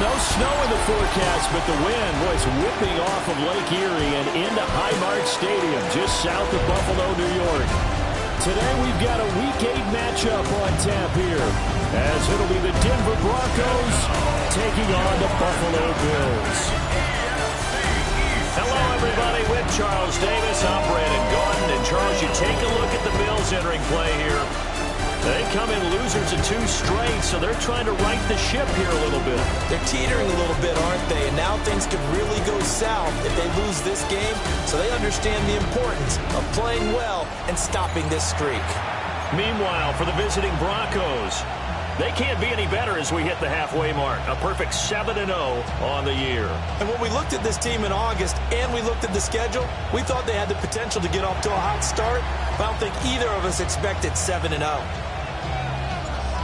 no snow in the forecast, but the wind was whipping off of Lake Erie and into Highmark Stadium just south of Buffalo, New York. Today we've got a Week 8 matchup on tap here, as it'll be the Denver Broncos taking on the Buffalo Bills. Hello, everybody, with Charles Davis. I'm Brandon Gaudin. And, Charles, you take a look at the Bills entering play here. They come in losers of 2 straight, so they're trying to right the ship here a little bit. They're teetering a little bit, aren't they? And now things could really go south if they lose this game, so they understand the importance of playing well and stopping this streak. Meanwhile, for the visiting Broncos, they can't be any better as we hit the halfway mark. A perfect 7-0 on the year. And when we looked at this team in August and we looked at the schedule, we thought they had the potential to get off to a hot start, but I don't think either of us expected 7-0.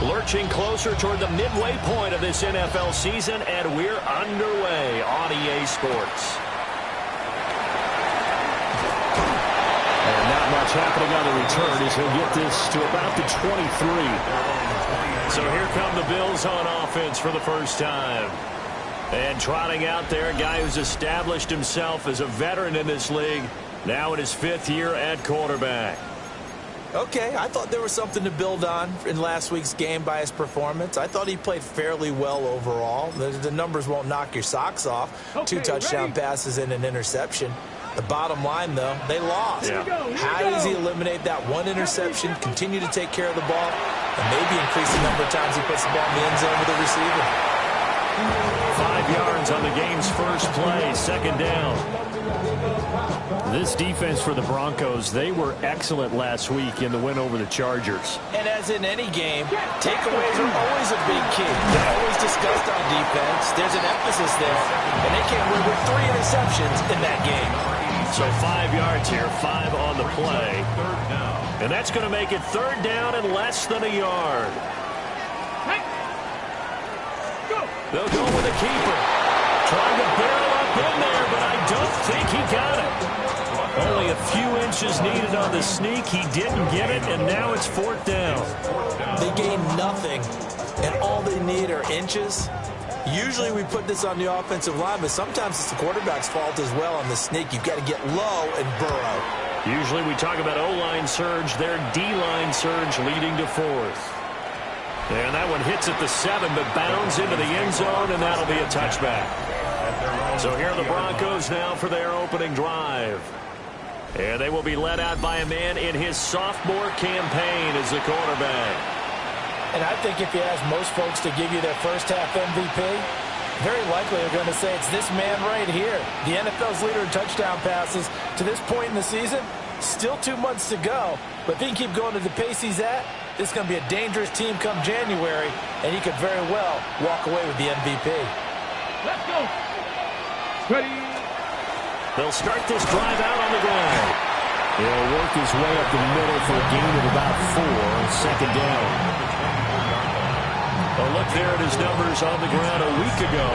Lurching closer toward the midway point of this NFL season, and we're underway on EA Sports. And not much happening on the return as he'll get this to about the 23. So here come the Bills on offense for the first time. And trotting out there, a guy who's established himself as a veteran in this league, now in his 5th year at quarterback. Okay, I thought there was something to build on in last week's game by his performance. I thought he played fairly well overall. The numbers won't knock your socks off. Okay, 2 touchdown passes and an interception. The bottom line, though, they lost. Yeah. How does he eliminate that 1 interception, continue to take care of the ball, and maybe increase the number of times he puts the ball in the end zone with the receiver? 5 yards on the game's first play, 2nd down. This defense for the Broncos, they were excellent last week in the win over the Chargers. And as in any game, takeaways are always a big key. They're always discussed on defense. There's an emphasis there, and they came away with 3 interceptions in that game. So 5 yards here, 5 on the play. And that's going to make it 3rd down and less than a yard. They'll go with a keeper. Trying to barrel up in there, but I don't think he got it. Only a few inches needed on the sneak. He didn't get it, and now it's 4th down. They gain nothing, and all they need are inches. Usually we put this on the offensive line, but sometimes it's the quarterback's fault as well on the sneak. You've got to get low and burrow. Usually we talk about O-line surge, their D-line surge leading to 4th. And that one hits at the 7, but bounds into the end zone, and that'll be a touchback. So here are the Broncos now for their opening drive. And they will be led out by a man in his sophomore campaign as the quarterback. And I think if you ask most folks to give you their first half MVP, very likely they're going to say it's this man right here. The NFL's leader in touchdown passes to this point in the season. Still 2 months to go. But if he can keep going at the pace he's at, this is going to be a dangerous team come January, and he could very well walk away with the MVP. Let's go. Ready. They'll start this drive out on the ground. He'll work his way up the middle for a gain of about 4, 2nd down. A look there at his numbers on the ground a week ago.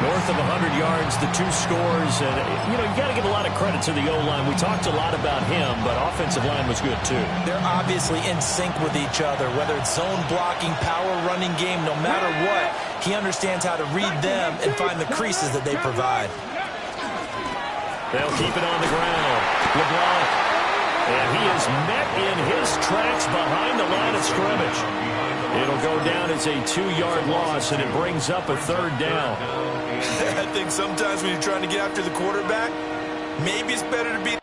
North of 100 yards, the 2 scores. And, you got to give a lot of credit to the O-line. We talked a lot about him, but offensive line was good, too. They're obviously in sync with each other, whether it's zone blocking, power running game, no matter what. He understands how to read them and find the creases that they provide. They'll keep it on the ground. LeBlanc. And he is met in his tracks behind the line of scrimmage. It'll go down as a 2-yard loss, and it brings up a 3rd down. I think sometimes when you're trying to get after the quarterback, maybe it's better to be...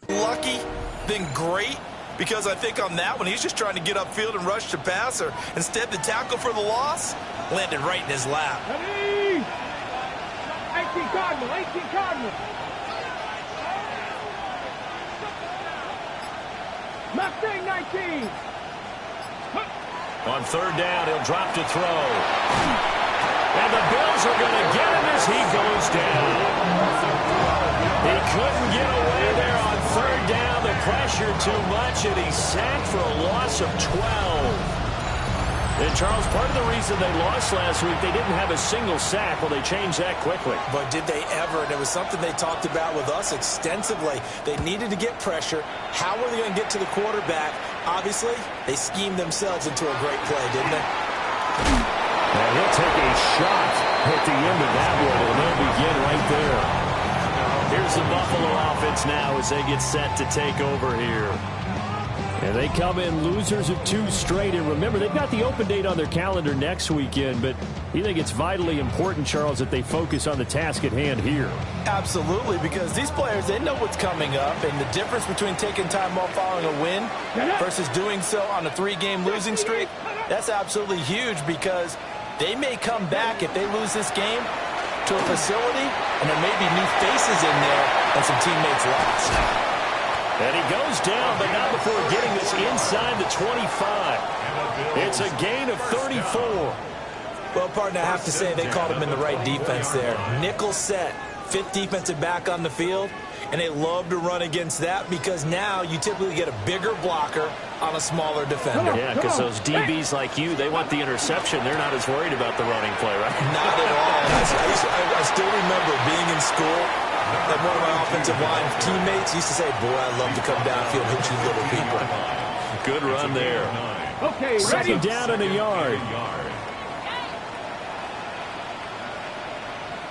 lucky, then great, because I think on that one, he's just trying to get upfield and rush the passer. Instead, the tackle for the loss landed right in his lap. Ready. 18 Cardinal, 18 Cardinal. Mustang 19. On 3rd down, he'll drop to throw. And the Bills are going to get him as he goes down. He couldn't get away there on third down. The pressure too much, and he's sacked for a loss of 12. And, Charles, part of the reason they lost last week, they didn't have a single sack. Well, they changed that quickly. But did they ever? And it was something they talked about with us extensively. They needed to get pressure. How were they going to get to the quarterback? Obviously, they schemed themselves into a great play, didn't they? And he'll take a shot at the end of that one, and they'll begin right there. Here's the Buffalo offense now as they get set to take over here. And they come in losers of 2 straight. And remember, they've got the open date on their calendar next weekend, but you think it's vitally important, Charles, that they focus on the task at hand here? Absolutely, because these players, they know what's coming up, and the difference between taking time off following a win versus doing so on a 3-game losing streak, that's absolutely huge, because they may come back if they lose this game to a facility, and there may be new faces in there and some teammates lost. And he goes down, but not before getting this inside the 25. It's a gain of 34. Well, partner, I have to say they called him in the right defense there. Nickel set, 5th defensive back on the field, and they love to run against that because now you typically get a bigger blocker on a smaller defender. Yeah, because those DBs like you, they want the interception. They're not as worried about the running play, right? Not at all. I still remember being in school, and one of my offensive line teammates used to say, boy, I love to come downfield and hit you little people. Good run there. Okay, Second down and a yard.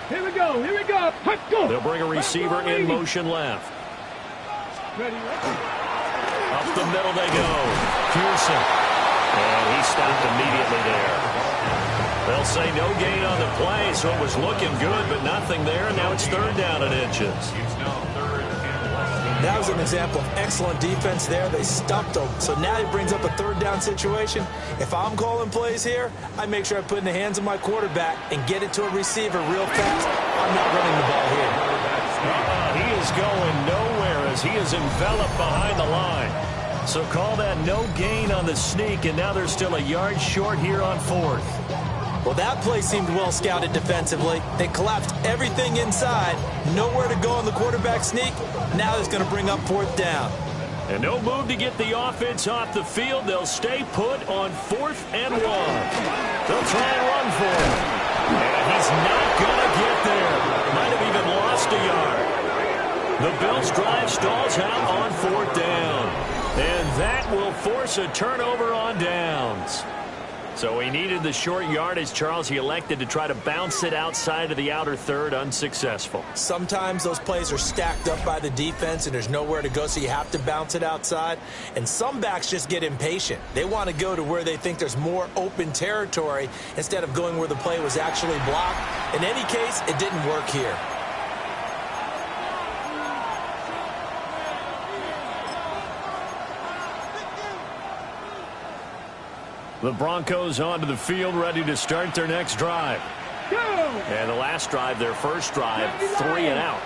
Here we go. Here we go. Let's go. They'll bring a receiver in motion left. Ready. Up the middle they go. Pearson. And he stopped immediately there. They'll say no gain on the play, so it was looking good, but nothing there. Now it's 3rd down and inches. That was an example of excellent defense there. They stuffed them. So now he brings up a 3rd down situation. If I'm calling plays here, I make sure I put it in the hands of my quarterback and get it to a receiver real fast. I'm not running the ball here. He is going nowhere as he is enveloped behind the line. So call that no gain on the sneak, and now they're still a yard short here on 4th. Well, that play seemed well scouted defensively. They collapsed everything inside. Nowhere to go on the quarterback sneak. Now it's going to bring up 4th down. And no move to get the offense off the field. They'll stay put on 4th and 1. They'll try and run for it. And he's not going to get there. Might have even lost a yard. The Bills' drive stalls out on 4th down. And that will force a turnover on downs. So he needed the short yardage, Charles. He elected to try to bounce it outside of the outer third, unsuccessful. Sometimes those plays are stacked up by the defense and there's nowhere to go, so you have to bounce it outside. And some backs just get impatient. They want to go to where they think there's more open territory instead of going where the play was actually blocked. In any case, it didn't work here. The Broncos onto the field, ready to start their next drive. Go. And the last drive, their first drive, 3 and out.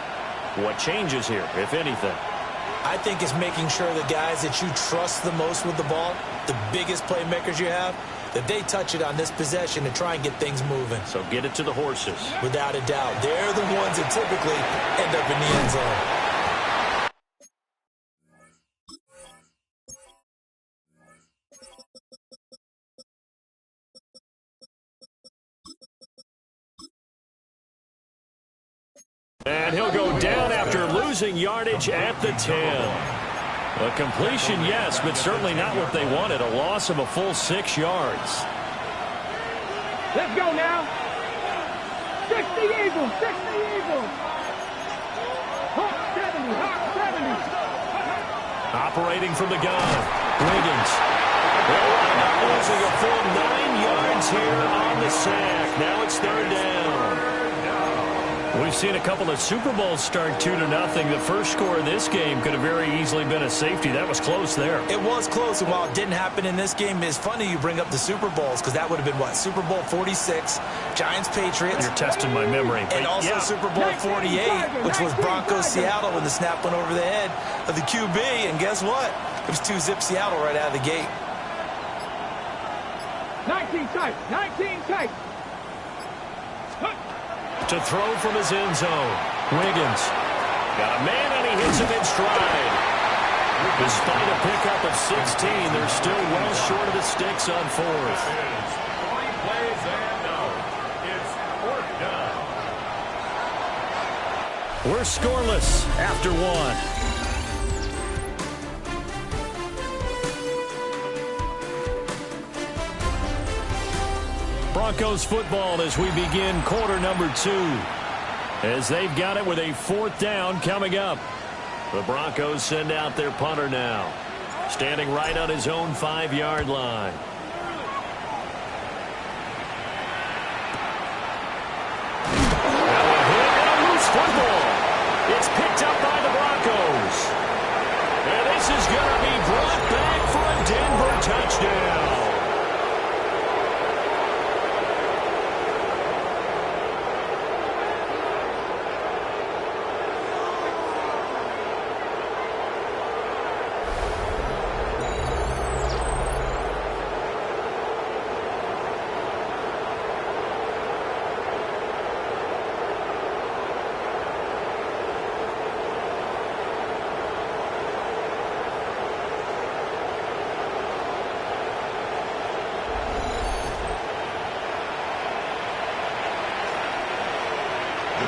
What changes here, if anything? I think it's making sure the guys that you trust the most with the ball, the biggest playmakers you have, that they touch it on this possession and try and get things moving. So get it to the horses. Without a doubt. They're the ones that typically end up in the end zone. And he'll go down after losing yardage at the 10. A completion, yes, but certainly not what they wanted. A loss of a full 6 yards. Let's go now. 60 Eagles. 60 Eagles. Hawk 70. Hawk 70. Operating from the gun. Wiggins. They'll wind up losing a full 9 yards here on the sack. Now it's 3rd down. We've seen a couple of Super Bowls start 2-0. The first score of this game could have very easily been a safety. That was close there. It was close, and while it didn't happen in this game, it's funny you bring up the Super Bowls because that would have been, what, Super Bowl 46, Giants-Patriots. You're testing my memory. And also Super Bowl 48, which was Broncos-Seattle when the snap went over the head of the QB. And guess what? It was 2-zip Seattle right out of the gate. 19 tight. 19 tight. To throw from his end zone. Wiggins. Got a man, and he hits him in stride. Despite a pickup of 16, they're still well short of the sticks on fourth. 3 plays and out. It's 4th down. We're scoreless after 1. Broncos football as we begin quarter number 2. As they've got it with a 4th down coming up. The Broncos send out their punter now. Standing right on his own 5-yard line. Now a hit and a loose football. It's picked up by the Broncos. And this is going to be brought back for a Denver touchdown.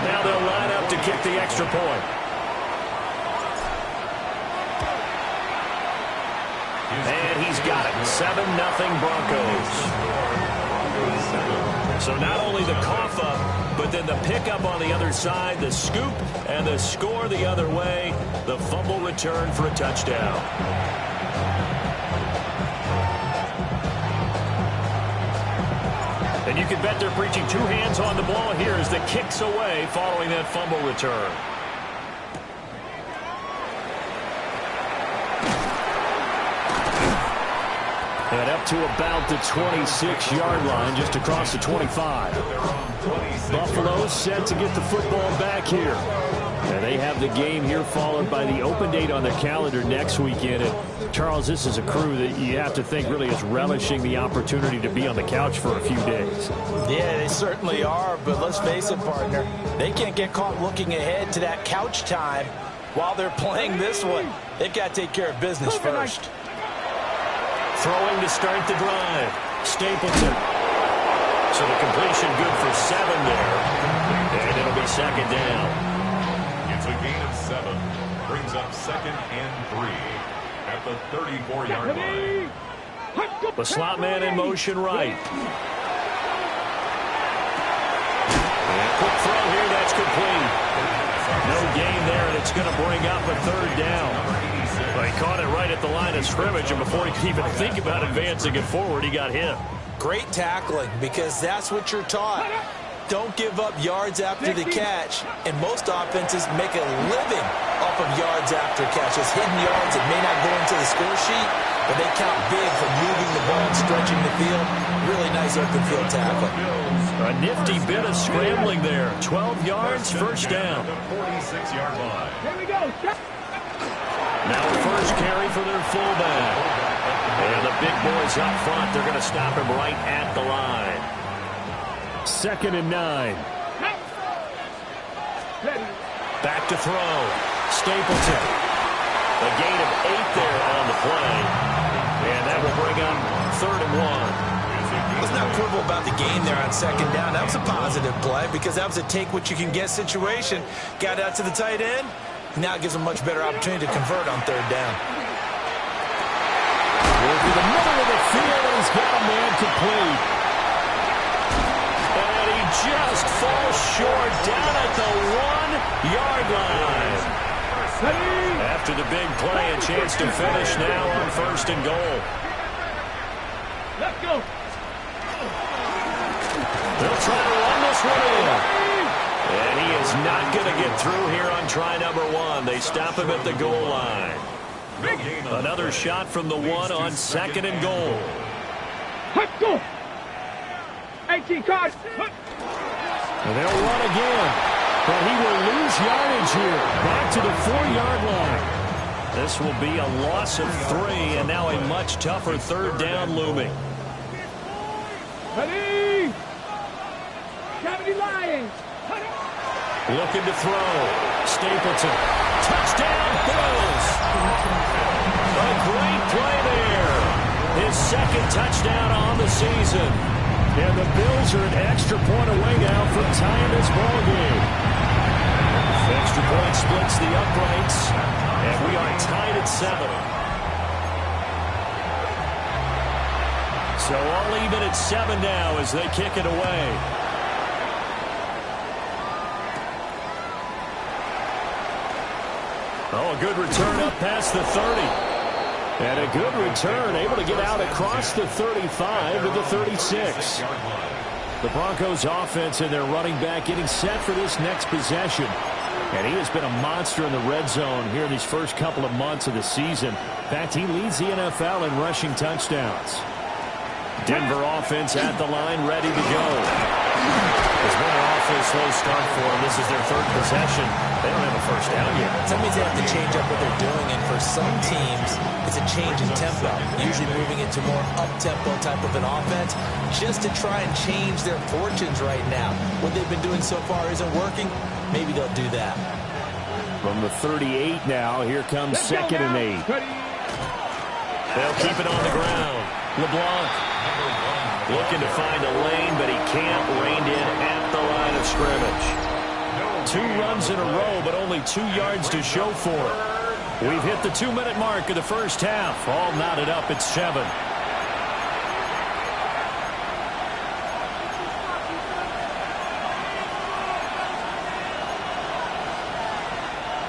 Now they'll line up to kick the extra point. And he's got it. 7-0 Broncos. So not only the cough up, but then the pickup on the other side, the scoop, and the score the other way. The fumble return for a touchdown. And you can bet they're preaching 2 hands on the ball here as the kicks away following that fumble return. And up to about the 26-yard line, just across the 25. Buffalo set to get the football back here. And they have the game here followed by the open date on their calendar next weekend. And Charles, this is a crew that you have to think really is relishing the opportunity to be on the couch for a few days. Yeah, they certainly are, but let's face it, partner. They can't get caught looking ahead to that couch time while they're playing this one. They've got to take care of business first. Throwing to start the drive. Stapleton. So the completion good for 7 there. And it'll be 2nd down. It's a gain of 7. Brings up 2nd and 3 at the 34-yard line. The slot man in motion right. And quick throw here, that's complete. No gain there, and it's going to bring up a 3rd down. Well, he caught it right at the line of scrimmage, and before he could even think about advancing it forward, he got hit. Great tackling, because that's what you're taught. Don't give up yards after the catch, and most offenses make a living off of yards after catch. Those hidden yards that may not go into the score sheet, but they count big for moving the ball and stretching the field. Really nice open field tackle. A nifty bit of scrambling there. 12 yards, 1st down. 46-yard line. Here we go. Now the first carry for their fullback. And the big boys up front, they're going to stop him right at the line. 2nd and 9. Back to throw. Stapleton. A gain of 8 there on the play. And that will bring up 3rd and 1. Let's not quibble about the game there on 2nd down. That was a positive play because that was a take-what-you-can-get situation. Got out to the tight end. Now it gives them a much better opportunity to convert on 3rd down. Through the middle of the field, and he's got a man complete. And he just falls short down at the 1-yard line. After the big play, a chance to finish now on 1st and goal. Let's go. They'll try to run this one in. And he is not going to get through here on try number 1. They stop him at the goal line. Another shot from the 1 on 2nd and goal. Let's go. 18 cards. And they'll run again. But he will lose yardage here. Back to the 4-yard line. This will be a loss of 3, and now a much tougher 3rd down looming. Ready? 70 Lions. Looking to throw. Stapleton. Touchdown, Bills. A great play there. His second touchdown on the season. And the Bills are an extra point away now from tying this ball game. Extra point splits the uprights. And we are tied at 7. So all even at 7 now as they kick it away. Oh, a good return up past the 30. And a good return, able to get out across the 35 to the 36. The Broncos offense and their running back getting set for this next possession. And he has been a monster in the red zone here in these first couple of months of the season. In fact, he leads the NFL in rushing touchdowns. Denver offense at the line, ready to go. It's been an awfully slow start for them. This is their third possession. They don't have a first down yet. That means they have to change up what they're doing, and for some teams, it's a change in tempo, usually moving into more up-tempo type of an offense, just to try and change their fortunes right now. What they've been doing so far isn't working. Maybe they'll do that. From the 38 now, here comes second and 8. They'll keep it on the ground. LeBlanc looking to find a lane, but he can't. Reined in at the line of scrimmage. 2 runs in a row, but only 2 yards to show for it. We've hit the 2-minute mark of the first half. All knotted up at 7.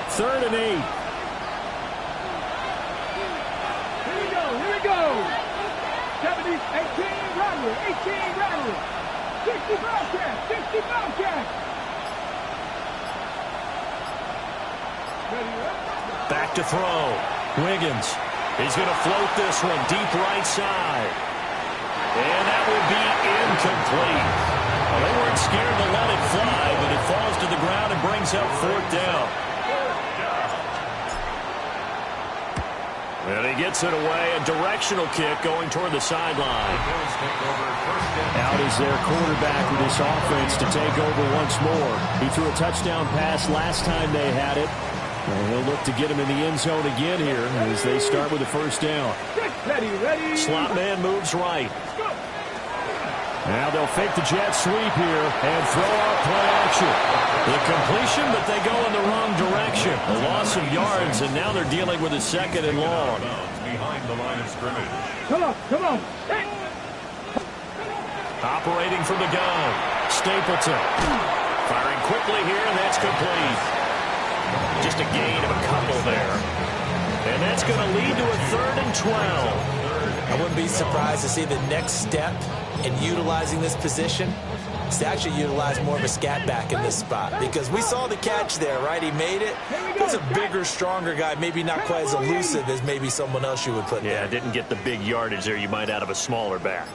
Third and 8. Here we go. 70, 18, Rodney, 18, Rodney. 60 Bobcats, 60 Bobcats. Back to throw. Wiggins. He's going to float this one deep right side. And that will be incomplete. Well, they weren't scared to let it fly, but it falls to the ground and brings up 4th down. And he gets it away. A directional kick going toward the sideline. Out is their quarterback with this offense to take over once more. He threw a touchdown pass last time they had it. And he'll look to get him in the end zone again here as they start with a first down. Ready. Slot man moves right. Now they'll fake the jet sweep here and throw out play action. The completion, but they go in the wrong direction. A loss of yards, and now they're dealing with a second and long. Behind the line of scrimmage. Come on. Hey. Operating from the gun. Stapleton. Firing quickly here, and that's complete. Just a gain of a couple there. And that's going to lead to a 3rd and 12. I wouldn't be surprised to see the next step in utilizing this position is to actually utilize more of a scat back in this spot, because we saw the catch there, right? He made it. He's a bigger, stronger guy, maybe not quite as elusive as maybe someone else you would put there. Yeah, didn't get the big yardage there you might out of a smaller back.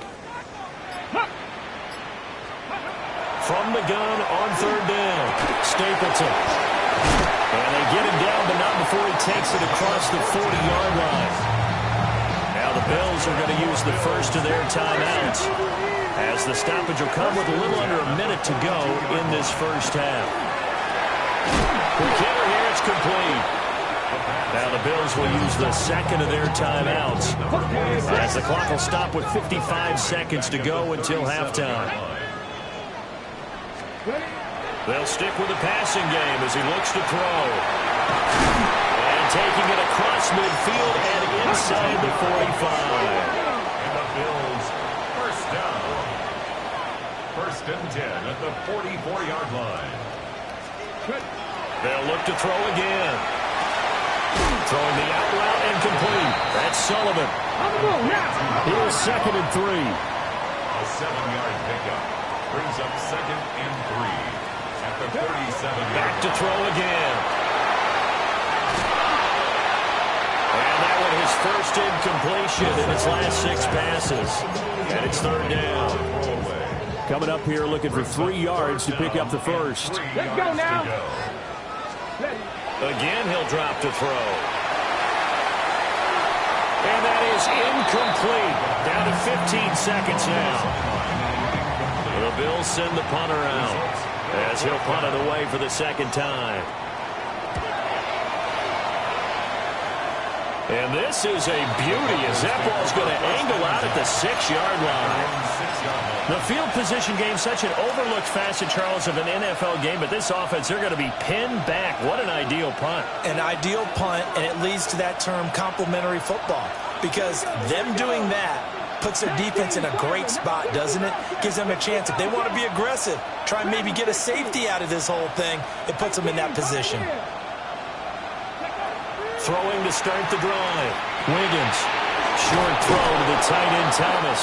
From the gun on 3rd down, Stapleton. And they get him down, but not before he takes it across the 40-yard line. Now the Bills are going to use the first of their timeouts, as the stoppage will come with a little under a minute to go in this first half. The kicker here, it's complete. Now the Bills will use the second of their timeouts, as the clock will stop with 55 seconds to go until halftime. They'll stick with the passing game as he looks to throw. And taking it across midfield and inside the 45. And the Bills, first down. 1st and 10 at the 44-yard line. They'll look to throw again. Throwing the out route and complete. That's Sullivan. Here's 2nd and 3. A 7-yard pickup brings up 2nd and 3. At the 37. Back to throw again. And that one his first incompletion in his last 6 passes. And it's 3rd down. Coming up here looking for 3 yards to pick up the first. Let's go now. Again, he'll drop to throw. And that is incomplete. Down to 15 seconds now. The Bills send the punter out. as he'll punt it away for the second time. And this is a beauty as that ball's going to angle out at the 6-yard line. The field position game, such an overlooked facet, Charles, of an NFL game, but this offense, they're going to be pinned back. What an ideal punt. An ideal punt, and it leads to that term complementary football, because them doing that puts their defense in a great spot, doesn't it? Gives them a chance. If they want to be aggressive, try and maybe get a safety out of this whole thing, it puts them in that position. Throwing to start the drive. Wiggins. Short throw to the tight end, Thomas.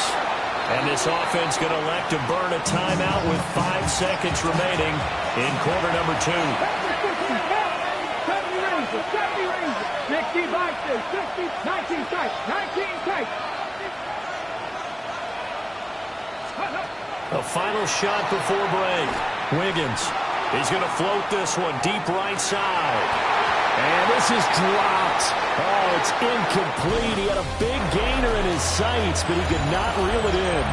And this offense going to elect to burn a timeout with 5 seconds remaining in quarter number 2. 70 Rangers. 60 boxes. 60. 19 tight. 19 tight. A final shot before break. Wiggins. He's going to float this one deep right side. And this is dropped. Oh, it's incomplete. He had a big gainer in his sights, but he could not reel it in.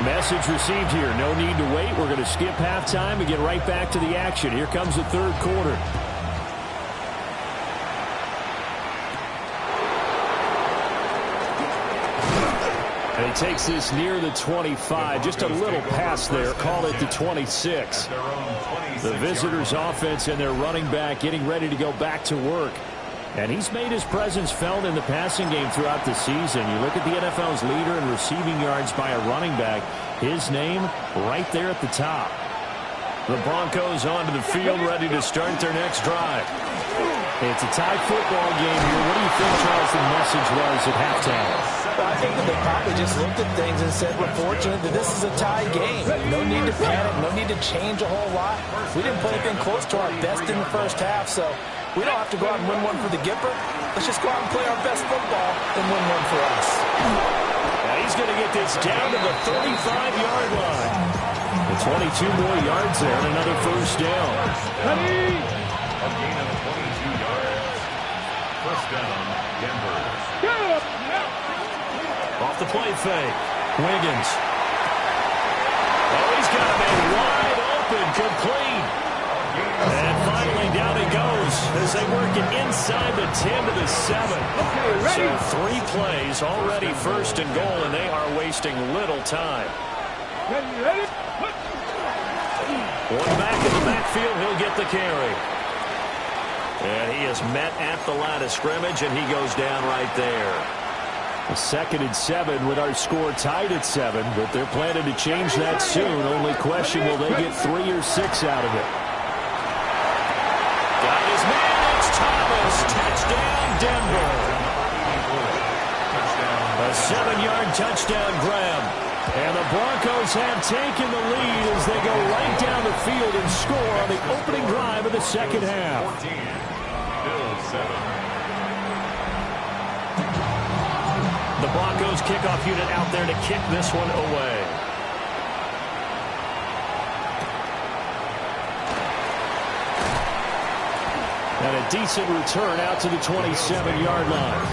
Message received here. No need to wait. We're going to skip halftime and get right back to the action. Here comes the third quarter. And he takes this near the 25. Just a little pass there. Call it the 26. The visitors' offense and their running back getting ready to go back to work. And he's made his presence felt in the passing game throughout the season. You look at the NFL's leader in receiving yards by a running back. His name right there at the top. The Broncos onto the field ready to start their next drive. It's a tie football game here. What do you think, Charles, the message was at halftime? Well, I think that they probably just looked at things and said, we're fortunate that this is a tie game. No need to panic. No need to change a whole lot. We didn't play anything close to our best in the first half, so we don't have to go out and win one for the Gipper. Let's just go out and play our best football and win one for us. Now he's going to get this down to the 35-yard line. The 22 more yards there and another first down. Ready? A gain of 22 yards. First down, Denver. Good. Off the play fake. Wiggins. Oh, he's got a man wide open, complete. And finally down he goes as they work it inside the 10 to the 7. Okay, ready? So 3 plays already first and goal, and they are wasting little time. Ready? One back in the backfield, he'll get the carry. And he is met at the line of scrimmage, and he goes down right there. A 2nd and 7 with our score tied at 7, but they're planning to change that soon. Only question, will they get 3 or 6 out of it? Got his man, it's Thomas. Touchdown, Denver. A 7-yard touchdown grab. And the Broncos have taken the lead as they go right down the field and score on the opening drive of the second half. 14. Bills 7. The Broncos kickoff unit out there to kick this one away. And a decent return out to the 27-yard line.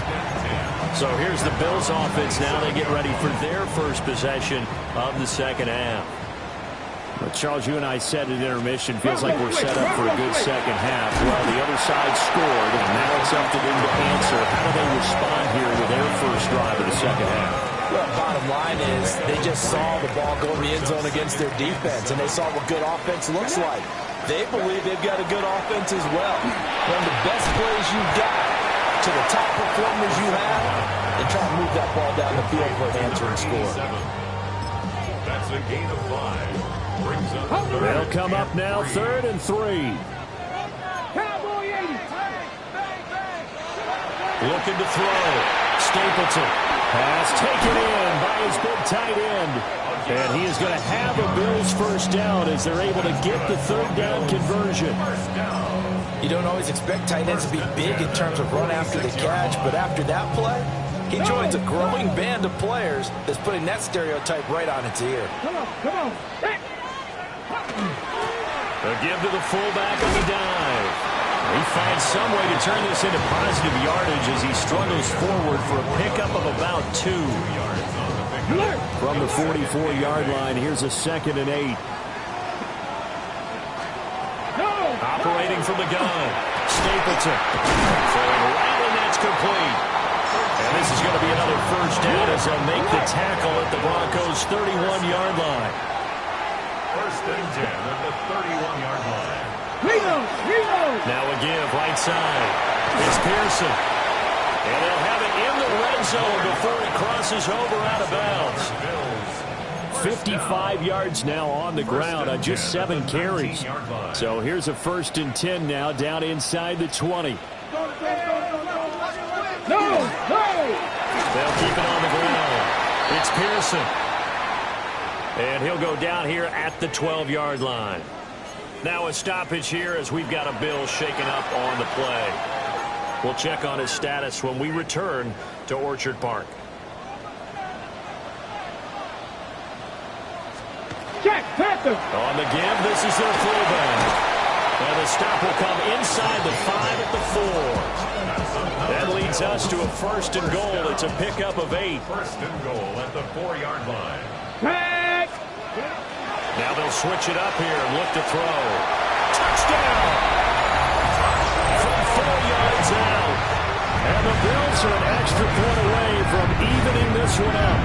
So here's the Bills offense now. They get ready for their first possession of the second half. But Charles, you and I said at intermission, feels like we're set up for a good second half. Well, the other side scored, and now it's up to them to answer. How do they respond here with their first drive of the second half? Well, bottom line is they just saw the ball go in the end zone against their defense, and they saw what good offense looks like. They believe they've got a good offense as well. One of the best plays you've got to the top performers you have, and try to move that ball down the field for an answering score. That's a gain of 5. Brings up the They'll come up now, 3rd and 3. Cowboy 80. Looking to throw. Stapleton. Pass taken in by his big tight end. And he is going to have a Bills first down as they're able to get the 3rd down conversion. You don't always expect tight ends to be big in terms of run after the catch, but after that play, he joins a growing band of players that's putting that stereotype right on its ear. Come on. A give to the fullback on the dive. He finds some way to turn this into positive yardage as he struggles forward for a pickup of about 2. From the 44-yard line, here's a 2nd and 8. Operating from the gun. Stapleton. Throwing right, and that's complete. And this is going to be another first down as they'll make the tackle at the Broncos' 31-yard line. First and 10 at the 31-yard line. Now a give, right side. It's Pearson. And they'll have it in the red zone before he crosses over out of bounds. 55 yards now on the ground on just 7 carries. So here's a first and 10 now down inside the 20. They'll keep it on the ground. It's Pearson. And he'll go down here at the 12-yard line. Now a stoppage here as we've got a Bill shaken up on the play. We'll check on his status when we return to Orchard Park. Check, Panther. On the give, this is their fullback. And the stop will come inside the 5 at the 4. That leads us to a first and goal. It's a pickup of 8. First and goal at the 4-yard line. Back. Now they'll switch it up here and look to throw. Touchdown! From 4 yards out. And the Bills are an extra point away from evening this one up.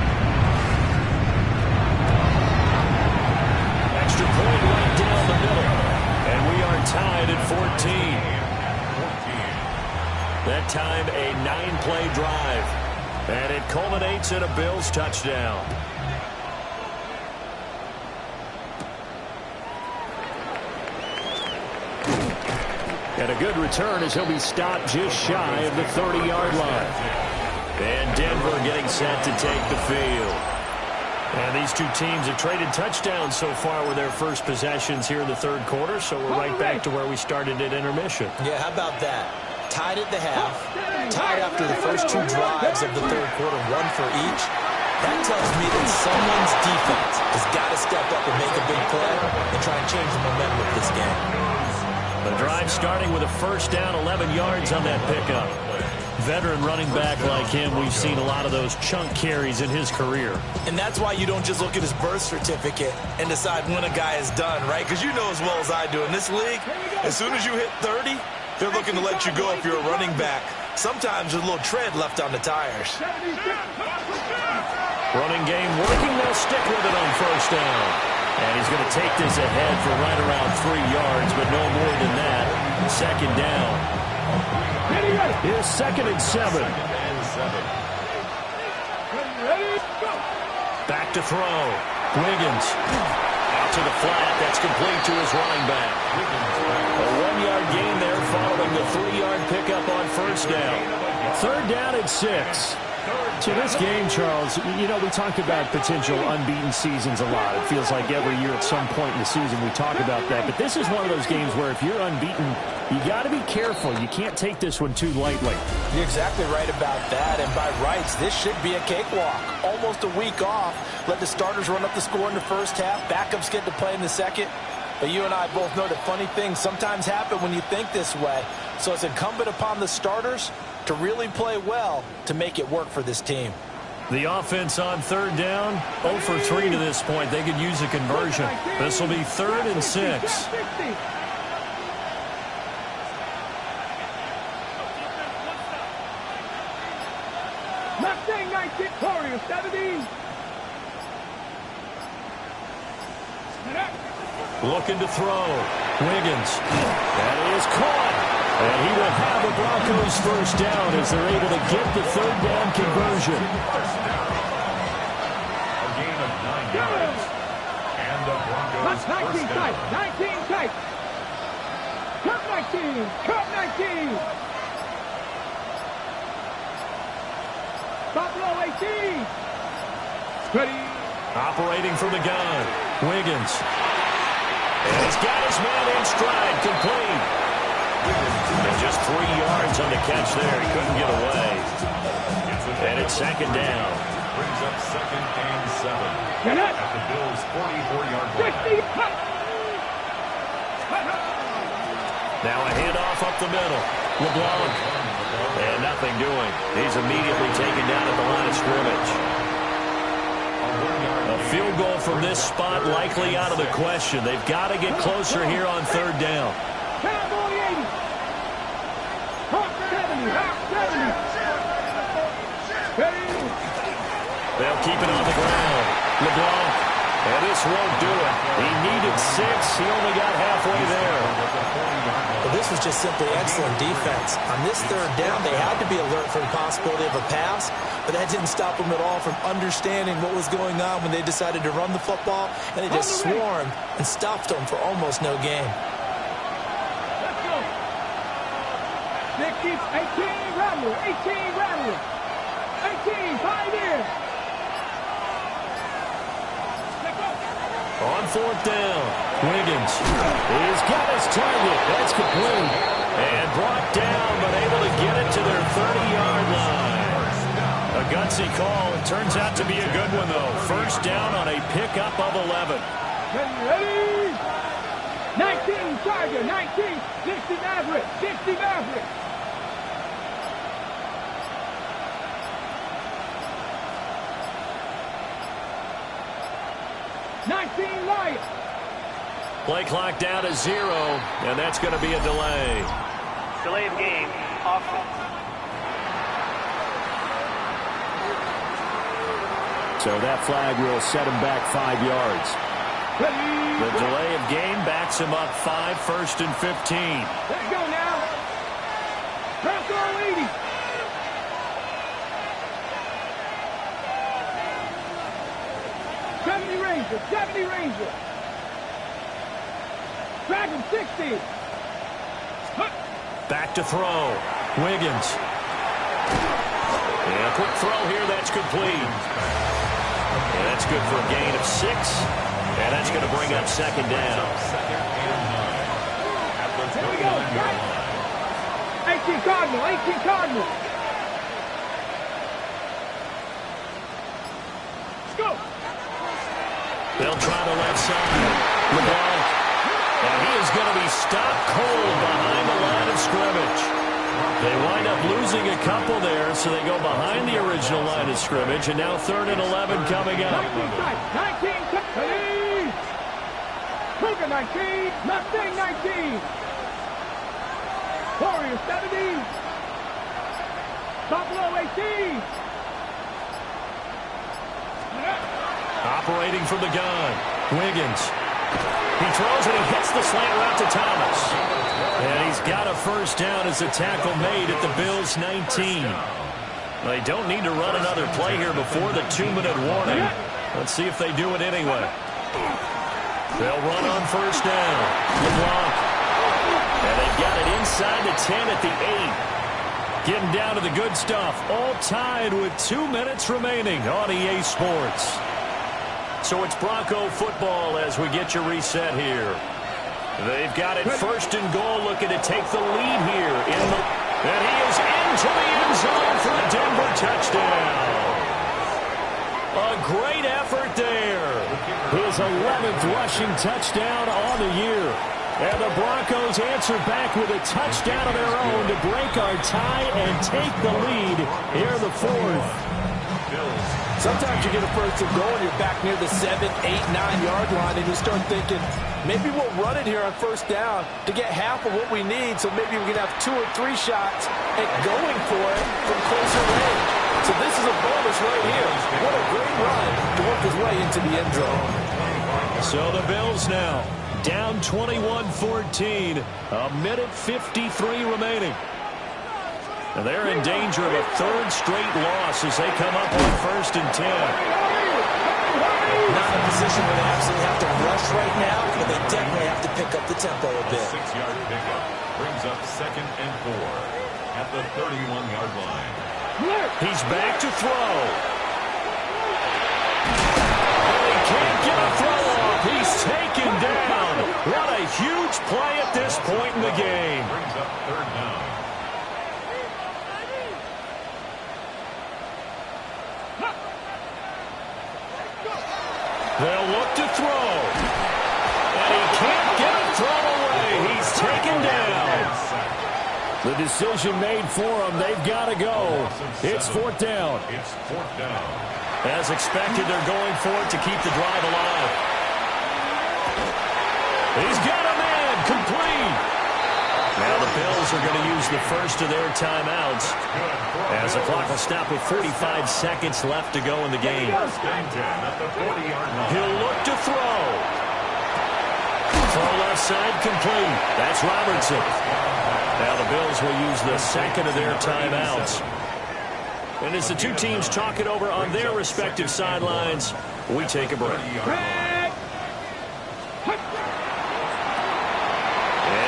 Extra point right down the middle. And we are tied at 14. That time a 9-play drive. And it culminates in a Bills touchdown. And a good return as he'll be stopped just shy of the 30-yard line. And Denver getting set to take the field. And these two teams have traded touchdowns so far with their first possessions here in the third quarter, so we're right back to where we started at intermission. Yeah, how about that? Tied at the half, tied after the first 2 drives of the third quarter, 1 for each. That tells me that someone's defense has got to step up and make a big play and try and change the momentum of this game. The drive starting with a first down, 11 yards on that pickup. Veteran running back like him, we've seen a lot of those chunk carries in his career. And that's why you don't just look at his birth certificate and decide when a guy is done, right? Because you know as well as I do, in this league, as soon as you hit 30, they're looking to let you go if you're a running back. Sometimes there's a little tread left on the tires. Running game working, they'll stick with it on first down. And he's going to take this ahead for right around 3 yards, but no more than that. Second down. Here's 2nd and 7. Back to throw. Wiggins. Out to the flat. That's complete to his running back. A 1-yard gain there following the 3-yard pickup on first down. Third down and 6. To this game, Charles, you know, we talk about potential unbeaten seasons a lot. It feels like every year at some point in the season we talk about that. But this is one of those games where if you're unbeaten, you got to be careful. You can't take this one too lightly. You're exactly right about that. And by rights, this should be a cakewalk. Almost a week off. Let the starters run up the score in the first half. Backups get to play in the second. But you and I both know that funny things sometimes happen when you think this way. So it's incumbent upon the starters to really play well to make it work for this team. The offense on third down, 0 for 3 to this point. They could use a conversion. This will be 3rd and 6. Mustang 19, Warrior 17. Looking to throw. Wiggins. That is caught. And he will have the Broncos first down as they're able to get the third down conversion. First down. A gain of 9 yards. And the Broncos first 19 down. tight, 19 tight. Cut 19, cut 19. Buffalo 18. Ready. Operating from the gun. Wiggins. And he's got his man in stride, complete. And just 3 yards on the catch there. He couldn't get away. And it's second down. Brings up 2nd and 7. Get it. At the Bills' 44-yard line. 50. Now a handoff up the middle. LeBlanc. And nothing doing. He's immediately taken down at the line of scrimmage. A field goal from this spot likely out of the question. They've got to get closer here on third down. Cowboy 80. Hawk 70. Hawk 70. Ready? They'll keep it on the ground. LeBlanc. And this won't do it. He needed 6. He only got halfway there. Well, this was just simply excellent defense. On this third down, they had to be alert for the possibility of a pass, but that didn't stop them at all from understanding what was going on when they decided to run the football, and they just swarmed and stopped them for almost no gain. Let's go. 16, 18, Rattler. 18, Rattler. 18, 5 in. On fourth down, Wiggins. He's got his target. That's complete. And brought down, but able to get it to their 30-yard line. A gutsy call. It turns out to be a good one, though. First down on a pickup of 11. Ready? 19, Charger. 19, 60 Maverick. 60 Maverick. Play clock down to 0, and that's going to be a delay. Delay of game, offense. So that flag will set him back 5 yards. The delay of game backs him up 5, 1st and 15. Let's go now. Bronco 80. Ranger, 70 Ranger. Dragon 60. Back to throw. Wiggins. And a quick throw here. That's complete. And that's good for a gain of 6. And that's going to bring up second down. Here we go. 18 Cardinal. 18 Cardinal. Let's go. They'll try the left side. LeBlanc. And he is going to be stopped cold behind the line of scrimmage. They wind up losing a couple there, so they go behind the original line of scrimmage, and now 3rd and 11 coming up. 19, ready. Cougar 19, Mustang 19. Warrior 70. Buffalo 18. Operating from the gun. Wiggins. He throws and he hits the slant route to Thomas. And he's got a first down as a tackle made at the Bills' 19. They don't need to run another play here before the 2-minute warning. Let's see if they do it anyway. They'll run on first down. LeBlanc. And they've got it inside the 10 at the 8. Getting down to the good stuff. All tied with 2 minutes remaining on EA Sports. So it's Bronco football as we get you reset here. They've got it 1st and goal, looking to take the lead here. And he is into the end zone for a Denver touchdown. A great effort there. His 11th rushing touchdown on the year. And the Broncos answer back with a touchdown of their own to break our tie and take the lead here in the 4th. Sometimes you get a 1st and goal and you're back near the 7, 8, 9-yard line, and you start thinking, maybe we'll run it here on 1st down to get half of what we need, so maybe we can have 2 or 3 shots at going for it from closer range. So this is a bonus right here. What a great run to work his way into the end zone. So the Bills now down 21-14, a minute 53 remaining. And they're in danger of a 3rd straight loss as they come up on 1st and 10. Not in a position where they absolutely have to rush right now, but they definitely have to pick up the tempo a bit. 6-yard pickup brings up 2nd and 4 at the 31-yard line. He's back to throw. And he can't get a throw off. He's taken down. What a huge play at this point in the game. Brings up 3rd down. They'll look to throw. And he can't get a throw away. He's taken down. The decision made for them. They've got to go. It's 4th down. It's 4th down. As expected, they're going for it to keep the drive alive. He's got a man. Complete. Now the Bills are going to use the first of their timeouts as the clock will stop with 45 seconds left to go in the game. He'll look to throw. Throw left side complete. That's Robertson. Now the Bills will use the second of their timeouts. And as the two teams talk it over on their respective sidelines, we take a break.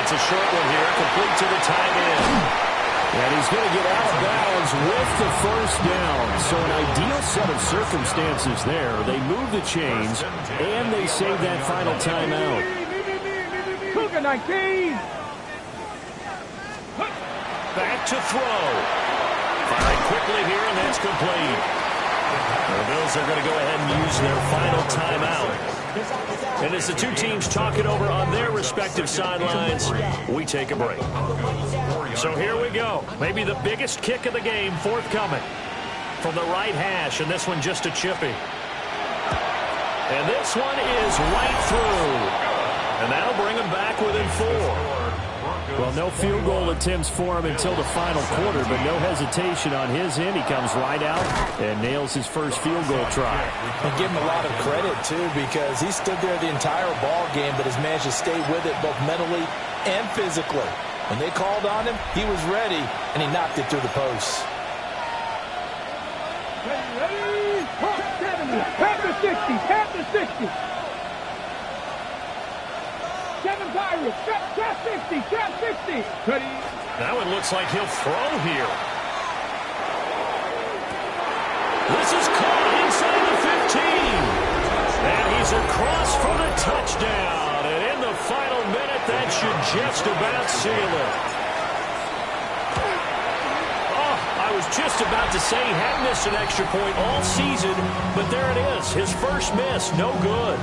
It's a short one here, complete to the tight end. And he's going to get out of bounds with the first down. So an ideal set of circumstances there. They move the chains, and they save that final timeout. Cougar 19. Back to throw. Firing quickly here, and that's complete. The Bills are going to go ahead and use their final timeout. And as the two teams talk it over on their respective sidelines, we take a break. So here we go. Maybe the biggest kick of the game forthcoming from the right hash, and this one just a chippy. And this one is right through. And that'll bring them back within 4. Well, no field goal attempts for him until the final quarter, but no hesitation on his end. He comes right out and nails his first field goal try. And give him a lot of credit, too, because he stood there the entire ball game, but has managed to stay with it both mentally and physically. When they called on him, he was ready, and he knocked it through the posts. Ready? 70. Tap to 60. Tap to 60. 7 Pirates. Tap 60. Tap 60. Ready? Now it looks like he'll throw here. This is caught inside the 15. And he's across for the touchdown. And in the final minute, that should just about seal it. Oh, I was just about to say he hadn't missed an extra point all season, but there it is. His first miss, no good.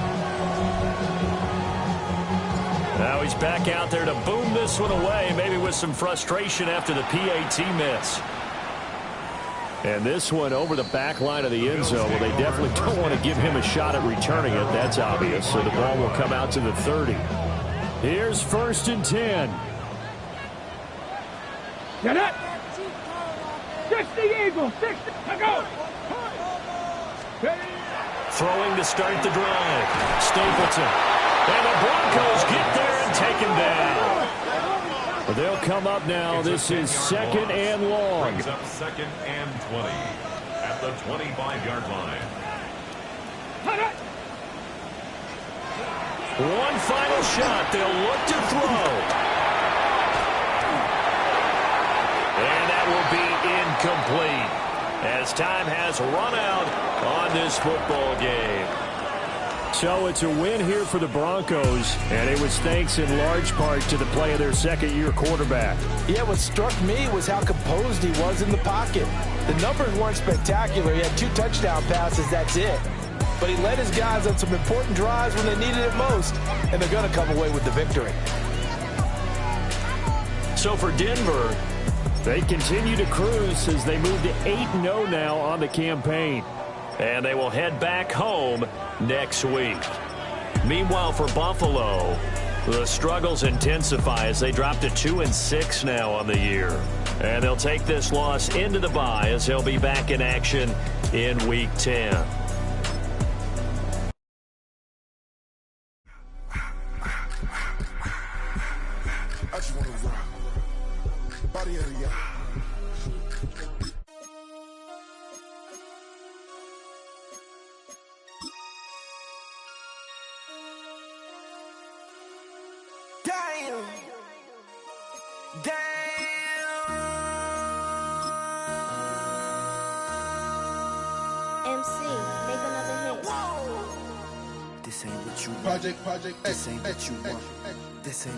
Now he's back out there to boom this one away, maybe with some frustration after the PAT miss. And this one over the back line of the end zone. Well, they definitely don't want to give him a shot at returning it. That's obvious. So the ball will come out to the 30. Here's 1st and 10. Get it. 60 Eagles. 60. Go. Throwing to start the drive. Stapleton. And the Broncos get there and take him down. Well, they'll come up now. This is 2nd and long. Brings up 2nd and 20 at the 25-yard line. One final shot. They'll look to throw. And that will be incomplete as time has run out on this football game. So it's a win here for the Broncos, and it was thanks in large part to the play of their second-year quarterback. Yeah, what struck me was how composed he was in the pocket. The numbers weren't spectacular. He had 2 touchdown passes, that's it. But he led his guys on some important drives when they needed it most, and they're going to come away with the victory. So for Denver, they continue to cruise as they move to 8-0 now on the campaign. And they will head back home next week. Meanwhile, for Buffalo, the struggles intensify as they drop to 2-6 now on the year. And they'll take this loss into the bye as they'll be back in action in Week 10. I just want to rock. Body area. Damn. MC, make another hit. This ain't what you want. Project This ain't what you want. This ain't